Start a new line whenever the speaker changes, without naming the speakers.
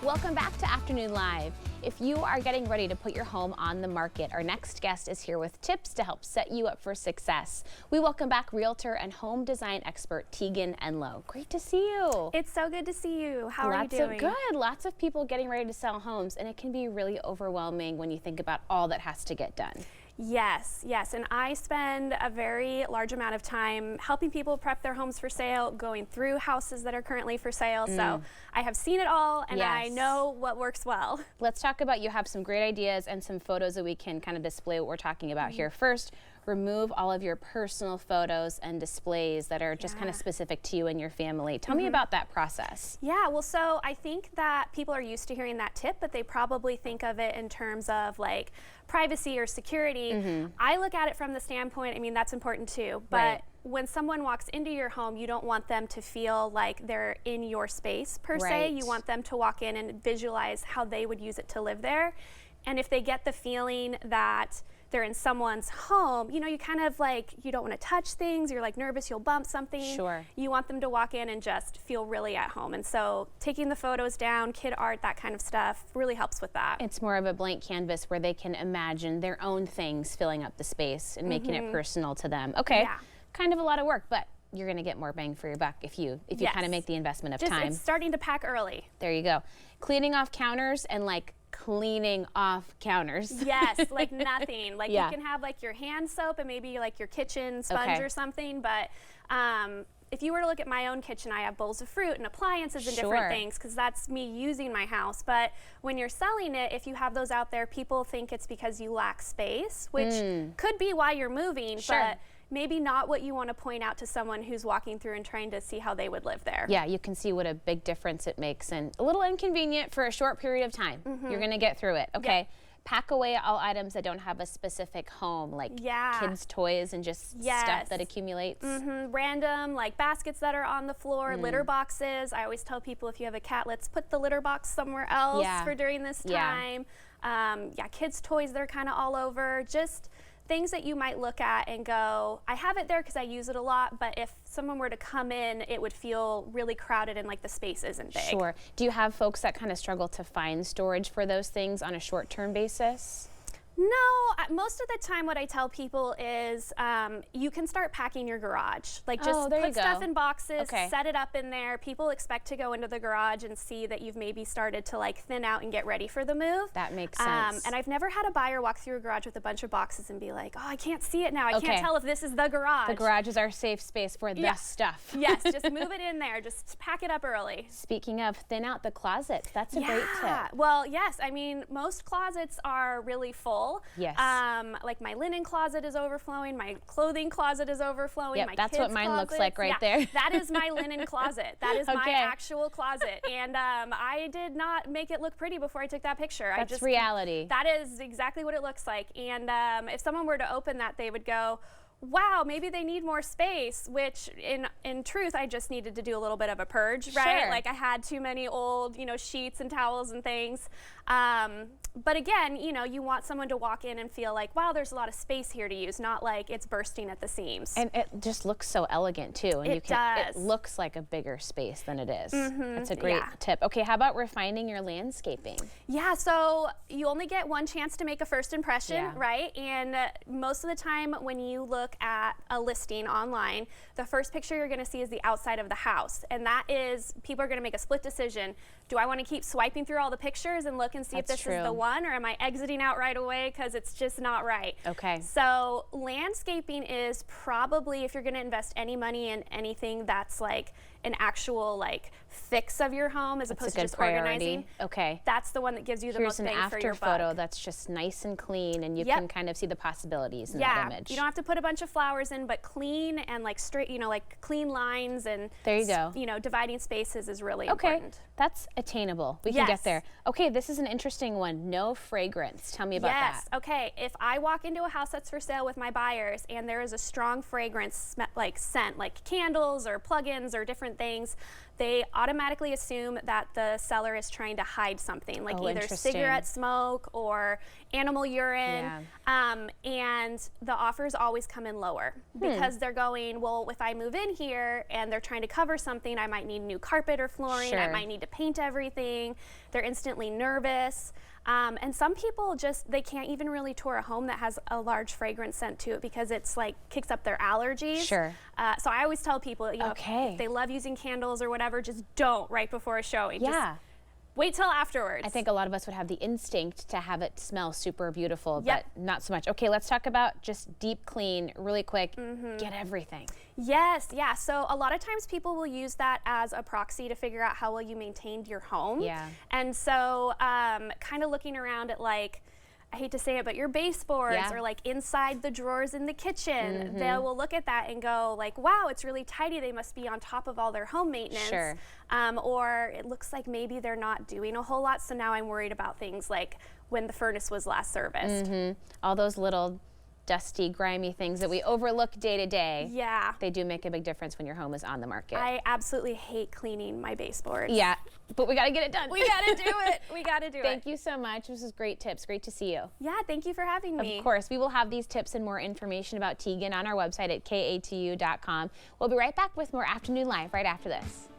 Welcome back to Afternoon Live. If you are getting ready to put your home on the market, our next guest is here with tips to help set you up for success. We welcome back realtor and home design expert Tegan Enloe. Great to see you.
It's so good to see you. How are you doing?
Good. Lots of people getting ready to sell homes, and it can be really overwhelming when you think about all that has to get done.
Yes, and I spend a very large amount of time helping people prep their homes for sale, going through houses that are currently for sale. So I have seen it all, and I know what works well.
Let's talk about, you have some great ideas and some photos that we can kind of display what we're talking about here. First, remove all of your personal photos and displays that are just kind of specific to you and your family. Tell me about that process.
Yeah, well, so I think that people are used to hearing that tip, but they probably think of it in terms of like privacy or security. I look at it from the standpoint, I mean, that's important too, but when someone walks into your home, you don't want them to feel like they're in your space per se. You want them to walk in and visualize how they would use it to live there. And if they get the feeling that they're in someone's home, you know, you kind of like, you don't want to touch things, you're like nervous you'll bump something.
Sure.
You want them to walk in and just feel really at home. And so taking the photos down, kid art, that kind of stuff really helps with that.
It's more of a blank canvas where they can imagine their own things filling up the space and making it personal to them. Okay, kind of a lot of work, but you're going to get more bang for your buck if you kind of make the investment of time.
It's starting to pack early.
There you go. Cleaning off counters and like cleaning off counters.
Yes, like nothing. Like you can have like your hand soap and maybe like your kitchen sponge or something, but if you were to look at my own kitchen, I have bowls of fruit and appliances and different things because that's me using my house. But when you're selling it, if you have those out there, people think it's because you lack space, which could be why you're moving, but maybe not what you want to point out to someone who's walking through and trying to see how they would live there.
Yeah, you can see what a big difference it makes, and a little inconvenient for a short period of time. You're going to get through it. Okay. Pack away all items that don't have a specific home, like kids' toys and just stuff that accumulates.
Random, like baskets that are on the floor, litter boxes. I always tell people if you have a cat, let's put the litter box somewhere else for during this time. Kids' toys that are kind of all over. Just things that you might look at and go, I have it there because I use it a lot, but if someone were to come in, it would feel really crowded and like the space isn't big.
Sure. Do you have folks that kind of struggle to find storage for those things on a short-term basis?
No, most of the time what I tell people is you can start packing your garage. Like just put stuff in boxes, set it up in there. People expect to go into the garage and see that you've maybe started to like thin out and get ready for the move.
That makes sense.
And I've never had a buyer walk through a garage with a bunch of boxes and be like, oh, I can't see it now. I can't tell if this is the garage.
The garage is our safe space for the stuff.
Yes, just move it in there. Just pack it up early.
Speaking of, thin out the closets. That's a great tip.
Well, yes. I mean, most closets are really full.
Yes.
Like my linen closet is overflowing, my clothing closet is overflowing.
Yep, that's what mine looks like right there.
That is my linen closet. That is my actual closet. And I did not make it look pretty before I took that picture.
That's reality.
That is exactly what it looks like. And if someone were to open that, they would go, wow, maybe they need more space, which in truth, I just needed to do a little bit of a purge, right? Like I had too many old, sheets and towels and things. But again, you want someone to walk in and feel like, wow, there's a lot of space here to use, not like it's bursting at the seams.
And it just looks so elegant too. And it looks like a bigger space than it is. That's a great tip. Okay, how about refining your landscaping?
Yeah, so you only get one chance to make a first impression, right? And most of the time when you look at a listing online, the first picture you're going to see is the outside of the house. And that is, people are going to make a split decision. Do I want to keep swiping through all the pictures and look and see if this is the one, or am I exiting out right away because it's just not right?
Okay.
So landscaping is probably, if you're going to invest any money in anything that's like an actual like fix of your home as opposed to just organizing.
Okay.
That's the one that gives you the most bang for your buck.
Here's an after photo that's just nice and clean, and you can kind of see the possibilities in that image.
You don't have to put a bunch of flowers in, but clean and like straight, like clean lines and
there you go.
Dividing spaces is really important.
That's attainable. We can get there. Okay, this is an interesting one. No fragrance. Tell me about that.
Okay. If I walk into a house that's for sale with my buyers and there is a strong fragrance like scent, like candles or plugins or different things, they automatically assume that the seller is trying to hide something, like either cigarette smoke or animal urine. And the offers always come in lower because they're going, well, if I move in here and they're trying to cover something, I might need new carpet or flooring, I might need to paint everything. They're instantly nervous. And some people just, they can't even really tour a home that has a large fragrance scent to it because it's like kicks up their allergies. So I always tell people, you know, if they love using candles or whatever, just don't right before a showing. Just wait till afterwards.
I think a lot of us would have the instinct to have it smell super beautiful, but not so much. Okay, let's talk about just deep clean really quick, get everything.
Yes, yeah. So a lot of times people will use that as a proxy to figure out how well you maintained your home. And so kind of looking around at, like, I hate to say it, but your baseboards or like inside the drawers in the kitchen, they will look at that and go like, wow, it's really tidy. They must be on top of all their home maintenance. Or it looks like maybe they're not doing a whole lot. So now I'm worried about things like when the furnace was last serviced.
All those little dusty, grimy things that we overlook day to day. They do make a big difference when your home is on the market.
I absolutely hate cleaning my baseboards.
But we got to get it done.
We got to do it. We got to do it.
Thank you so much. This is great tips. Great to see you.
Yeah, thank you for having me.
Of course. We will have these tips and more information about Tegan on our website at katu.com. We'll be right back with more Afternoon Live right after this.